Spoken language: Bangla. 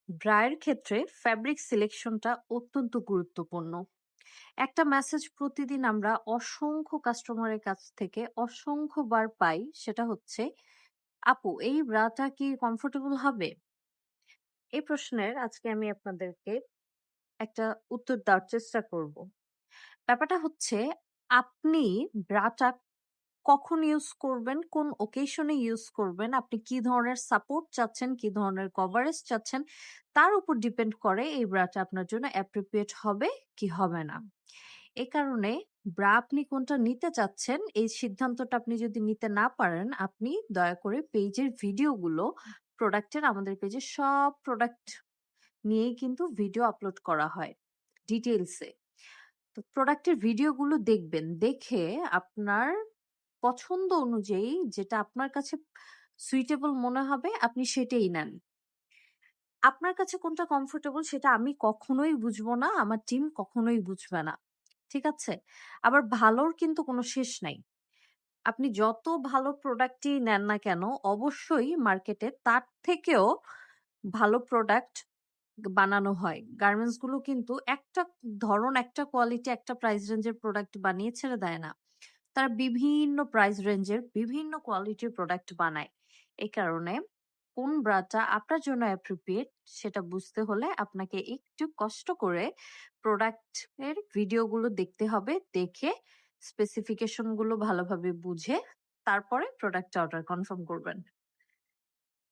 ব্রায়ের ক্ষেত্রে ফ্যাব্রিক সিলেকশনটা অত্যন্ত গুরুত্বপূর্ণ। একটা মেসেজ প্রতিদিন আমরা অসংখ্য কাস্টমারের কাছ থেকে অসংখ্যবার পাই, সেটা হচ্ছে, আপু এই ব্রাটা কি কমফোর্টেবল হবে? এই প্রশ্নের আজকে আমি আপনাদেরকে একটা উত্তর দেওয়ার চেষ্টা করব। ব্যাপারটা হচ্ছে, আপনি ব্রাটা কখন ইউজ করবেন, কোন ওকেশনে ইউজ করবেন, আপনি কি ধরনের সাপোর্ট চাচ্ছেন, কি ধরনের কভারেজ চাচ্ছেন, তার উপর ডিপেন্ড করে এই ব্রাটা আপনার জন্য অ্যাপ্রোপ্রিয়েট হবে কি হবে না। এই কারণে ব্রা আপনি কোনটা নিতে চাচ্ছেন এই সিদ্ধান্তটা আপনি যদি নিতে না পারেন, আপনি দয়া করে পেজের ভিডিওগুলো, প্রোডাক্টের আমাদের পেজে সব প্রোডাক্ট নিয়েই কিন্তু ভিডিও আপলোড করা হয় ডিটেইলসে। তো প্রোডাক্টের ভিডিওগুলো দেখবেন, দেখে আপনার পছন্দ অনুযায়ী যেটা আপনার কাছে সুইটেবল মনে হবে আপনি সেটাই নেন। আপনার কাছে কোনটা কমফোর্টেবল সেটা আমি কখনোই বুঝবো না, আমার টিম কখনোই বুঝবে না। ঠিক আছে? আবার ভালোর কিন্তু কোনো শেষ নাই। আপনি যত ভালো প্রোডাক্টই নেন না কেন, অবশ্যই মার্কেটে তার থেকেও ভালো প্রোডাক্ট বানানো হয়। গার্মেন্টস গুলো কিন্তু একটা ধরন, একটা কোয়ালিটি, একটা প্রাইস রেঞ্জের প্রোডাক্ট বানিয়ে ছেড়ে দেয় না। তারা বিভিন্ন প্রাইস রেঞ্জের বিভিন্ন কোয়ালিটির প্রোডাক্ট বানায়। এই কারণে কোন ব্রাটা আপনার জন্য অ্যাপ্রোপ্রিয়েট সেটা বুঝতে হলে আপনাকে একটু কষ্ট করে প্রোডাক্ট এর ভিডিওগুলো দেখতে হবে। দেখে স্পেসিফিকেশন গুলো ভালোভাবে বুঝে তারপরে প্রোডাক্ট অর্ডার কনফার্ম করবেন।